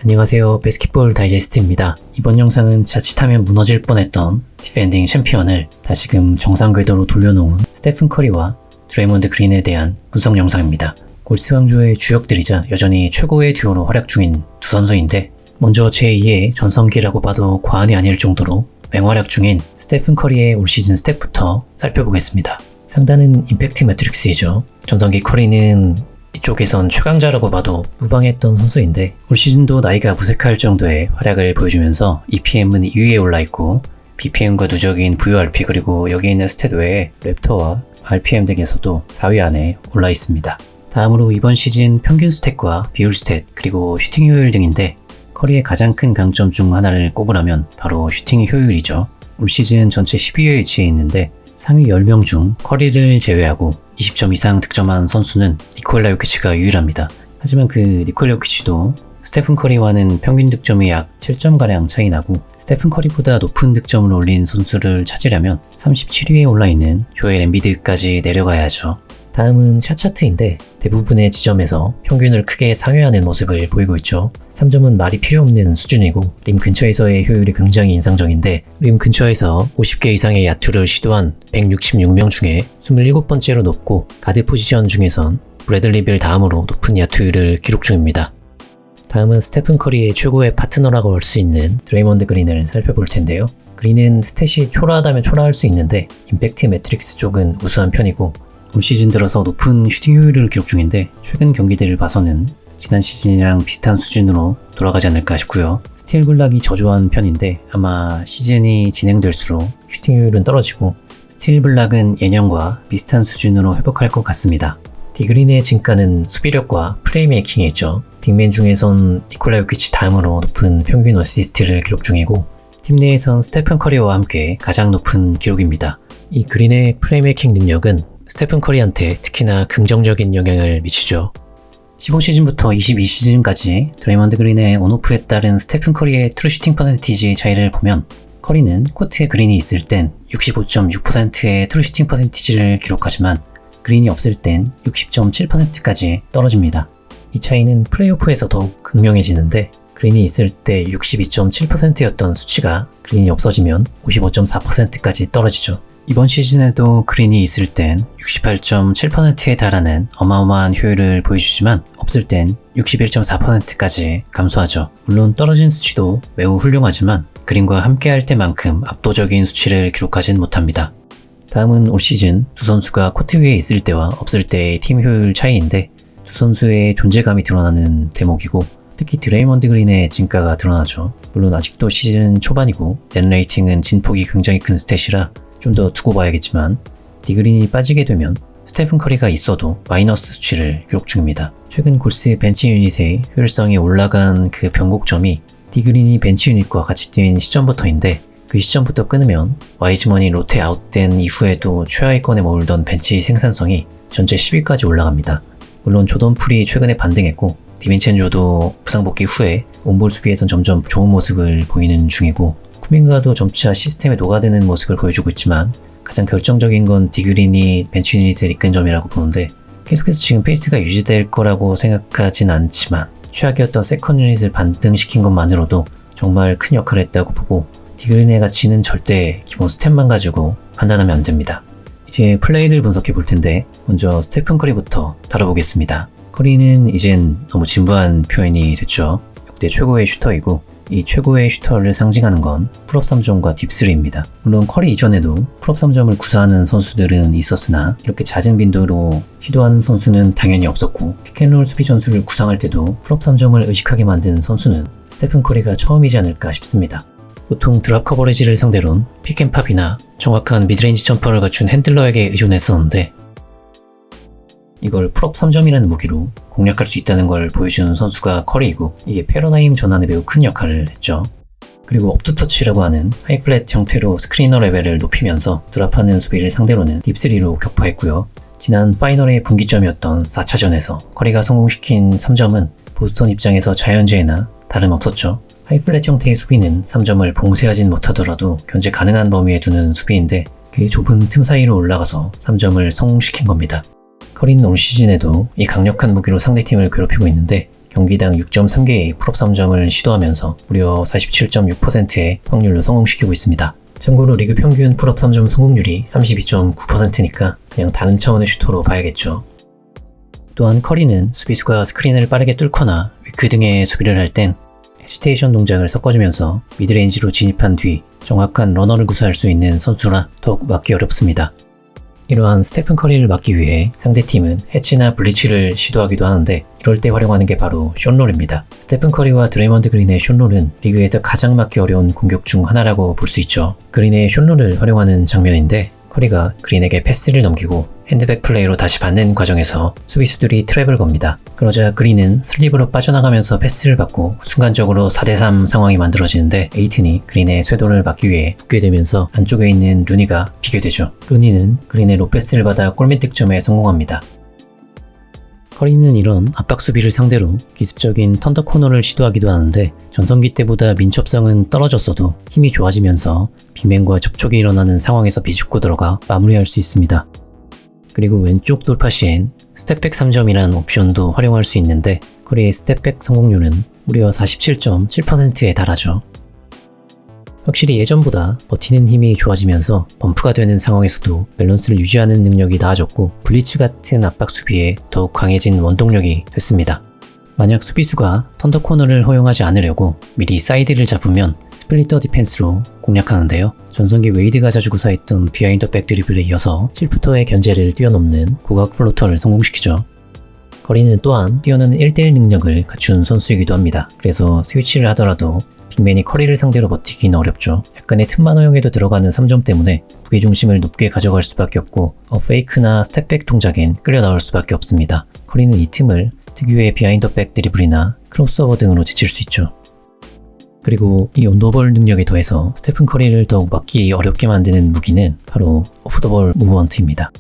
안녕하세요. 배스킷볼 다이제스트입니다. 이번 영상은 자칫하면 무너질 뻔했던 디펜딩 챔피언을 다시금 정상 궤도로 돌려놓은 스테픈 커리와 드레이몬드 그린에 대한 분석 영상입니다. 골스 왕조의 주역들이자 여전히 최고의 듀오로 활약 중인 두 선수인데, 먼저 제2의 전성기라고 봐도 과언이 아닐 정도로 맹활약 중인 스테픈 커리의 올 시즌 스탯부터 살펴보겠습니다. 상단은 임팩트 매트릭스이죠. 전성기 커리는 이쪽에선 최강자라고 봐도 무방했던 선수인데, 올 시즌도 나이가 무색할 정도의 활약을 보여주면서 EPM은 2위에 올라있고 BPM과 누적인 VORP 그리고 여기 있는 스탯 외에 랩터와 RPM 등에서도 4위 안에 올라있습니다. 다음으로 이번 시즌 평균 스탯과 비율 스탯 그리고 슈팅 효율 등인데, 커리의 가장 큰 강점 중 하나를 꼽으라면 바로 슈팅 효율이죠. 올 시즌 전체 12위에 위치해 있는데, 상위 10명 중 커리를 제외하고 20점 이상 득점한 선수는 니콜라 요키치가 유일합니다. 하지만 그 니콜라 요키치도 스테픈 커리와는 평균 득점이 약 7점가량 차이 나고, 스테픈 커리보다 높은 득점을 올린 선수를 찾으려면 37위에 올라있는 조엘 엠비드까지 내려가야죠. 다음은 샷 차트인데, 대부분의 지점에서 평균을 크게 상회하는 모습을 보이고 있죠. 3점은 말이 필요 없는 수준이고, 림 근처에서의 효율이 굉장히 인상적인데, 림 근처에서 50개 이상의 야투를 시도한 166명 중에 27번째로 높고, 가드 포지션 중에선 브래들리 빌 다음으로 높은 야투율을 기록 중입니다. 다음은 스테픈 커리의 최고의 파트너라고 할 수 있는 드레이몬드 그린을 살펴볼 텐데요. 그린은 스탯이 초라하다면 초라할 수 있는데 임팩트 매트릭스 쪽은 우수한 편이고, 올 시즌 들어서 높은 슈팅 효율을 기록 중인데, 최근 경기들을 봐서는 지난 시즌이랑 비슷한 수준으로 돌아가지 않을까 싶고요. 스틸 블락이 저조한 편인데 아마 시즌이 진행될수록 슈팅 효율은 떨어지고 스틸 블락은 예년과 비슷한 수준으로 회복할 것 같습니다. 디그린의 진가는 수비력과 플레이메이킹에 있죠. 빅맨 중에선 니콜라 요키치 다음으로 높은 평균 어시스트를 기록 중이고, 팀 내에선 스테픈 커리와 함께 가장 높은 기록입니다. 이 그린의 플레이메이킹 능력은 스테픈 커리한테 특히나 긍정적인 영향을 미치죠. 15시즌부터 22시즌까지 드레이먼드 그린의 온오프에 따른 스테픈 커리의 트루 슈팅 퍼센티지 차이를 보면, 커리는 코트에 그린이 있을 땐 65.6%의 트루 슈팅 퍼센티지를 기록하지만 그린이 없을 땐 60.7%까지 떨어집니다. 이 차이는 플레이오프에서 더욱 극명해지는데, 그린이 있을 때 62.7%였던 수치가 그린이 없어지면 55.4%까지 떨어지죠. 이번 시즌에도 그린이 있을 땐 68.7%에 달하는 어마어마한 효율을 보여주지만 없을 땐 61.4%까지 감소하죠. 물론 떨어진 수치도 매우 훌륭하지만 그린과 함께 할 때만큼 압도적인 수치를 기록하진 못합니다. 다음은 올 시즌 두 선수가 코트 위에 있을 때와 없을 때의 팀 효율 차이인데, 두 선수의 존재감이 드러나는 대목이고, 특히 드레이먼드 그린의 진가가 드러나죠. 물론 아직도 시즌 초반이고 넷 레이팅은 진폭이 굉장히 큰 스탯이라 좀 더 두고 봐야겠지만, 디그린이 빠지게 되면 스테픈 커리가 있어도 마이너스 수치를 기록 중입니다. 최근 골스 벤치 유닛의 효율성이 올라간 그 변곡점이 디그린이 벤치 유닛과 같이 뛴 시점부터인데, 그 시점부터 끊으면 와이즈먼이 로테 아웃된 이후에도 최하위권에 머물던 벤치 생산성이 전체 10위까지 올라갑니다. 물론 조던 풀이 최근에 반등했고, 디빈첸조도 부상 복귀 후에 온볼 수비에선 점점 좋은 모습을 보이는 중이고, 쿠밍가도 점차 시스템에 녹아드는 모습을 보여주고 있지만, 가장 결정적인 건 디그린이 벤치 유닛을 이끈 점이라고 보는데, 계속해서 지금 페이스가 유지될 거라고 생각하진 않지만 최악이었던 세컨 유닛을 반등시킨 것만으로도 정말 큰 역할을 했다고 보고, 디그린의 가치는 절대 기본 스탯만 가지고 판단하면 안 됩니다. 이제 플레이를 분석해 볼 텐데, 먼저 스테픈 커리부터 다뤄보겠습니다. 커리는 이젠 너무 진부한 표현이 됐죠. 역대 최고의 슈터이고, 이 최고의 슈터를 상징하는 건 풀업 3점과 딥3입니다. 물론 커리 이전에도 풀업 3점을 구사하는 선수들은 있었으나 이렇게 잦은 빈도로 시도하는 선수는 당연히 없었고, 픽앤롤 수비 전술을 구상할 때도 풀업 3점을 의식하게 만든 선수는 스테픈 커리가 처음이지 않을까 싶습니다. 보통 드랍 커버리지를 상대로는 픽앤팝이나 정확한 미드레인지 점퍼를 갖춘 핸들러에게 의존했었는데, 이걸 풀업 3점이라는 무기로 공략할 수 있다는 걸 보여주는 선수가 커리이고, 이게 패러다임 전환에 매우 큰 역할을 했죠. 그리고 업투터치라고 하는 하이플랫 형태로 스크리너 레벨을 높이면서 드랍하는 수비를 상대로는 딥3로 격파했고요. 지난 파이널의 분기점이었던 4차전에서 커리가 성공시킨 3점은 보스턴 입장에서 자연재해나 다름없었죠. 하이플랫 형태의 수비는 3점을 봉쇄하진 못하더라도 견제 가능한 범위에 두는 수비인데, 그 좁은 틈 사이로 올라가서 3점을 성공시킨 겁니다. 커리는 올 시즌에도 이 강력한 무기로 상대팀을 괴롭히고 있는데, 경기당 6.3개의 풀업 3점을 시도하면서 무려 47.6%의 확률로 성공시키고 있습니다. 참고로 리그 평균 풀업 3점 성공률이 32.9%니까 그냥 다른 차원의 슈터로 봐야겠죠. 또한 커리는 수비수가 스크린을 빠르게 뚫거나 위크 등의 수비를 할 땐 헤지테이션 동작을 섞어주면서 미드레인지로 진입한 뒤 정확한 러너를 구사할 수 있는 선수라 더욱 막기 어렵습니다. 이러한 스테픈 커리를 막기 위해 상대팀은 해치나 블리치를 시도하기도 하는데 이럴 때 활용하는 게 바로 숏롤입니다. 스테픈 커리와 드레이먼드 그린의 숏롤은 리그에서 가장 막기 어려운 공격 중 하나라고 볼 수 있죠. 그린의 숏롤을 활용하는 장면인데 커리가 그린에게 패스를 넘기고 핸드백 플레이로 다시 받는 과정에서 수비수들이 트랩을 겁니다. 그러자 그린은 슬립으로 빠져나가면서 패스를 받고 순간적으로 4대3 상황이 만들어지는데 에이튼이 그린의 쇄도를 막기 위해 붙게 되면서 안쪽에 있는 루니가 비게 되죠. 루니는 그린의 로패스를 받아 골밑 득점에 성공합니다. 커리는 이런 압박 수비를 상대로 기습적인 턴더 코너를 시도하기도 하는데 전성기 때보다 민첩성은 떨어졌어도 힘이 좋아지면서 빅맨과 접촉이 일어나는 상황에서 비집고 들어가 마무리할 수 있습니다. 그리고 왼쪽 돌파 시엔 스텝백 3점이란 옵션도 활용할 수 있는데 커리의 스텝백 성공률은 무려 47.7%에 달하죠. 확실히 예전보다 버티는 힘이 좋아지면서 범프가 되는 상황에서도 밸런스를 유지하는 능력이 나아졌고 블리츠 같은 압박 수비에 더욱 강해진 원동력이 됐습니다. 만약 수비수가 턴더 코너를 허용하지 않으려고 미리 사이드를 잡으면 스플리터 디펜스로 공략하는데요. 전성기 웨이드가 자주 구사했던 비하인드 백 드리블에 이어서 7푸터의 견제를 뛰어넘는 고각 플로터를 성공시키죠. 커리는 또한 뛰어난 1대1 능력을 갖춘 선수이기도 합니다. 그래서 스위치를 하더라도 빅맨이 커리를 상대로 버티기는 어렵죠. 약간의 틈만 허용해도 들어가는 3점 때문에 무게중심을 높게 가져갈 수밖에 없고 페이크나 스텝백 동작엔 끌려 나올 수밖에 없습니다. 커리는 이 틈을 특유의 비하인드 백 드리블이나 크로스오버 등으로 제칠 수 있죠. 그리고 이 온더볼 능력에 더해서 스테픈 커리를 더욱 막기 어렵게 만드는 무기는 바로 오프 더 볼 무브먼트입니다.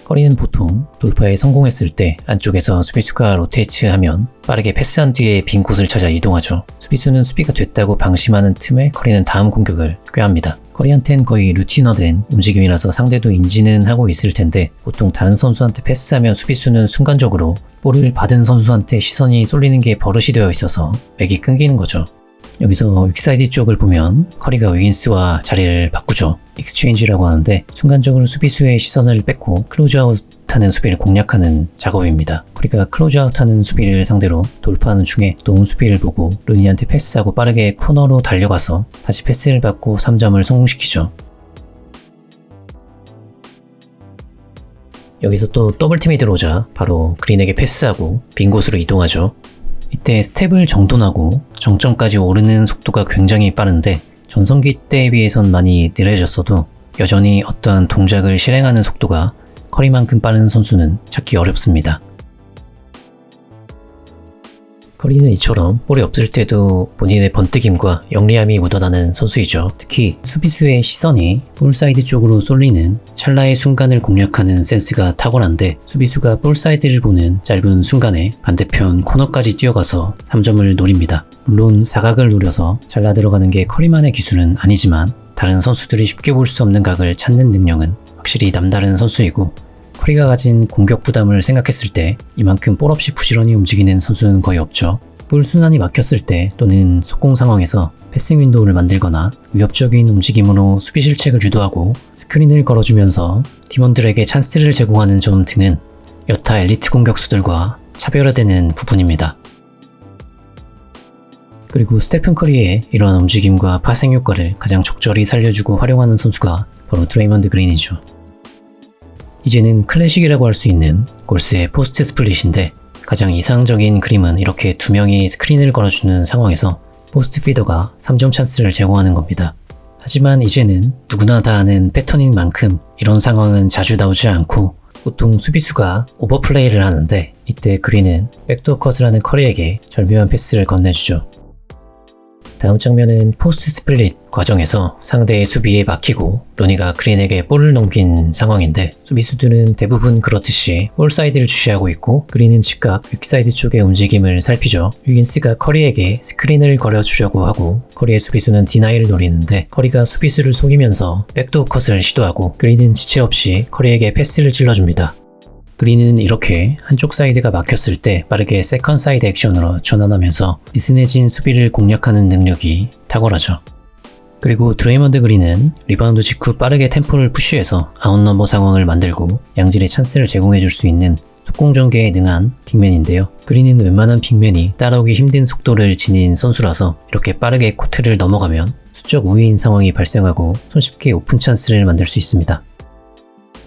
커리는 보통 돌파에 성공했을 때 안쪽에서 수비수가 로테이트하면 빠르게 패스한 뒤에 빈 곳을 찾아 이동하죠. 수비수는 수비가 됐다고 방심하는 틈에 커리는 다음 공격을 꾀합니다. 커리한텐 거의 루틴화된 움직임이라서 상대도 인지는 하고 있을 텐데 보통 다른 선수한테 패스하면 수비수는 순간적으로 볼을 받은 선수한테 시선이 쏠리는 게 버릇이 되어 있어서 맥이 끊기는 거죠. 여기서 윅사이드 쪽을 보면 커리가 위긴스와 자리를 바꾸죠. 익스체인지라고 하는데 순간적으로 수비수의 시선을 뺏고 클로즈아웃하는 수비를 공략하는 작업입니다. 커리가 클로즈아웃하는 수비를 상대로 돌파하는 중에 도움 수비를 보고 루니한테 패스하고 빠르게 코너로 달려가서 다시 패스를 받고 3점을 성공시키죠. 여기서 또 더블팀이 들어오자 바로 그린에게 패스하고 빈 곳으로 이동하죠. 이때 스텝을 정돈하고 정점까지 오르는 속도가 굉장히 빠른데 전성기 때에 비해선 많이 느려졌어도 여전히 어떠한 동작을 실행하는 속도가 커리만큼 빠른 선수는 찾기 어렵습니다. 커리는 이처럼 볼이 없을 때도 본인의 번뜩임과 영리함이 묻어나는 선수이죠. 특히 수비수의 시선이 볼사이드 쪽으로 쏠리는 찰나의 순간을 공략하는 센스가 탁월한데 수비수가 볼사이드를 보는 짧은 순간에 반대편 코너까지 뛰어가서 3점을 노립니다. 물론 사각을 노려서 잘라 들어가는 게 커리만의 기술은 아니지만 다른 선수들이 쉽게 볼 수 없는 각을 찾는 능력은 확실히 남다른 선수이고 커리가 가진 공격 부담을 생각했을 때 이만큼 볼 없이 부지런히 움직이는 선수는 거의 없죠. 볼 순환이 막혔을 때 또는 속공 상황에서 패싱 윈도우를 만들거나 위협적인 움직임으로 수비 실책을 유도하고 스크린을 걸어주면서 팀원들에게 찬스를 제공하는 점 등은 여타 엘리트 공격수들과 차별화되는 부분입니다. 그리고 스테픈 커리의 이러한 움직임과 파생 효과를 가장 적절히 살려주고 활용하는 선수가 바로 드레이먼드 그린이죠. 이제는 클래식이라고 할 수 있는 골스의 포스트 스플릿인데 가장 이상적인 그림은 이렇게 두 명이 스크린을 걸어주는 상황에서 포스트 피더가 3점 찬스를 제공하는 겁니다. 하지만 이제는 누구나 다 아는 패턴인 만큼 이런 상황은 자주 나오지 않고 보통 수비수가 오버플레이를 하는데 이때 그린은 백도어 컷을 하는 커리에게 절묘한 패스를 건네주죠. 다음 장면은 포스트 스플릿 과정에서 상대의 수비에 막히고 루니가 그린에게 볼을 넘긴 상황인데 수비수들은 대부분 그렇듯이 볼 사이드를 주시하고 있고 그린은 즉각 윅사이드 쪽의 움직임을 살피죠. 위긴스가 커리에게 스크린을 걸어주려고 하고 커리의 수비수는 디나이를 노리는데 커리가 수비수를 속이면서 백도어 컷을 시도하고 그린은 지체 없이 커리에게 패스를 찔러줍니다. 그린은 이렇게 한쪽 사이드가 막혔을 때 빠르게 세컨 사이드 액션으로 전환하면서 느슨해진 수비를 공략하는 능력이 탁월하죠. 그리고 드레이먼드 그린은 리바운드 직후 빠르게 템포를 푸시해서 아웃넘버 상황을 만들고 양질의 찬스를 제공해줄 수 있는 속공 전개에 능한 빅맨인데요. 그린은 웬만한 빅맨이 따라오기 힘든 속도를 지닌 선수라서 이렇게 빠르게 코트를 넘어가면 수적 우위인 상황이 발생하고 손쉽게 오픈 찬스를 만들 수 있습니다.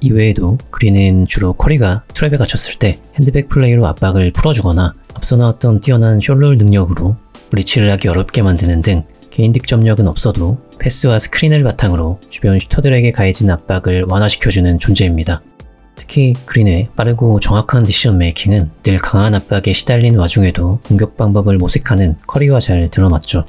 이외에도 그린은 주로 커리가 트랩에 갇혔을 때 핸드백 플레이로 압박을 풀어주거나 앞서 나왔던 뛰어난 숄롤 능력으로 브리치를 하기 어렵게 만드는 등 개인 득점력은 없어도 패스와 스크린을 바탕으로 주변 슈터들에게 가해진 압박을 완화시켜주는 존재입니다. 특히 그린의 빠르고 정확한 디시전 메이킹은 늘 강한 압박에 시달린 와중에도 공격 방법을 모색하는 커리와 잘 들어맞죠.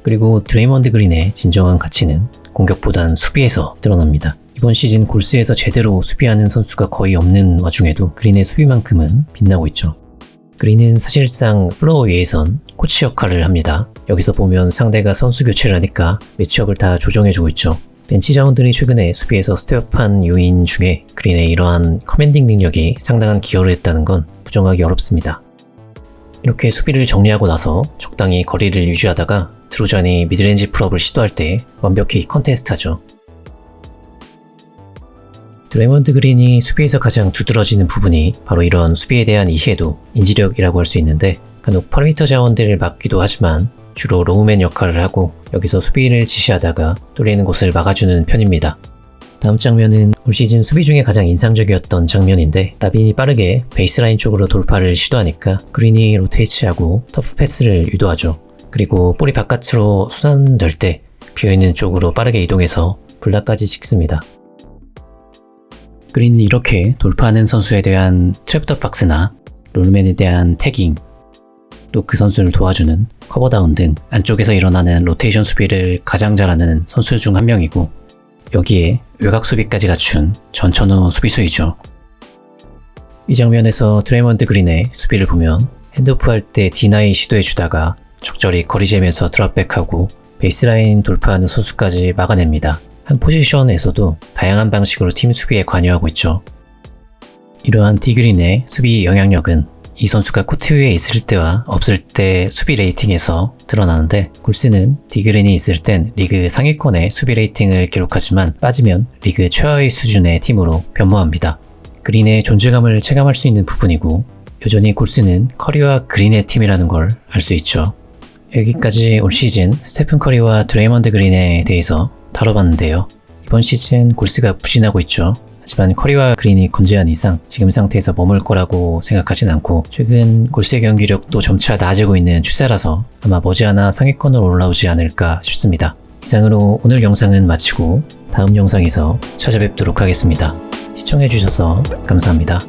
그리고 드레이먼드 그린의 진정한 가치는 공격보단 수비에서 드러납니다. 이번 시즌 골스에서 제대로 수비하는 선수가 거의 없는 와중에도 그린의 수비만큼은 빛나고 있죠. 그린은 사실상 플로어 위에선 코치 역할을 합니다. 여기서 보면 상대가 선수 교체를 하니까 매치업을 다 조정해주고 있죠. 벤치 자원들이 최근에 수비에서 스텝업한 요인 중에 그린의 이러한 커맨딩 능력이 상당한 기여를 했다는 건 부정하기 어렵습니다. 이렇게 수비를 정리하고 나서 적당히 거리를 유지하다가 드루잔이 미드레인지 풀업을 시도할 때 완벽히 컨테스트하죠. 드레이먼드 그린이 수비에서 가장 두드러지는 부분이 바로 이런 수비에 대한 이해도, 인지력이라고 할 수 있는데 간혹 퍼리미터 자원들을 막기도 하지만 주로 로우맨 역할을 하고 여기서 수비를 지시하다가 뚫리는 곳을 막아주는 편입니다. 다음 장면은 올 시즌 수비 중에 가장 인상적이었던 장면인데 라빈이 빠르게 베이스라인 쪽으로 돌파를 시도하니까 그린이 로테이치하고 터프 패스를 유도하죠. 그리고 볼이 바깥으로 순환될 때 비어있는 쪽으로 빠르게 이동해서 블락까지 찍습니다. 그린은 이렇게 돌파하는 선수에 대한 트랩더 박스나 롤맨에 대한 태깅, 또 그 선수를 도와주는 커버다운 등 안쪽에서 일어나는 로테이션 수비를 가장 잘하는 선수 중 한 명이고 여기에 외곽 수비까지 갖춘 전천후 수비수이죠. 이 장면에서 드레이먼드 그린의 수비를 보면 핸드오프 할 때 디나이 시도해주다가 적절히 거리 재면서 드랍백하고 베이스라인 돌파하는 선수까지 막아냅니다. 한 포지션에서도 다양한 방식으로 팀 수비에 관여하고 있죠. 이러한 디그린의 수비 영향력은 이 선수가 코트 위에 있을 때와 없을 때 수비 레이팅에서 드러나는데 골스는 디그린이 있을 땐 리그 상위권의 수비 레이팅을 기록하지만 빠지면 리그 최하위 수준의 팀으로 변모합니다. 그린의 존재감을 체감할 수 있는 부분이고 여전히 골스는 커리와 그린의 팀이라는 걸 알 수 있죠. 여기까지 올 시즌 스테픈 커리와 드레이먼드 그린에 대해서 다뤄봤는데요. 이번 시즌 골스가 부진하고 있죠. 하지만 커리와 그린이 건재한 이상 지금 상태에서 머물 거라고 생각하진 않고 최근 골스의 경기력도 점차 나아지고 있는 추세라서 아마 머지않아 상위권으로 올라오지 않을까 싶습니다. 이상으로 오늘 영상은 마치고 다음 영상에서 찾아뵙도록 하겠습니다. 시청해주셔서 감사합니다.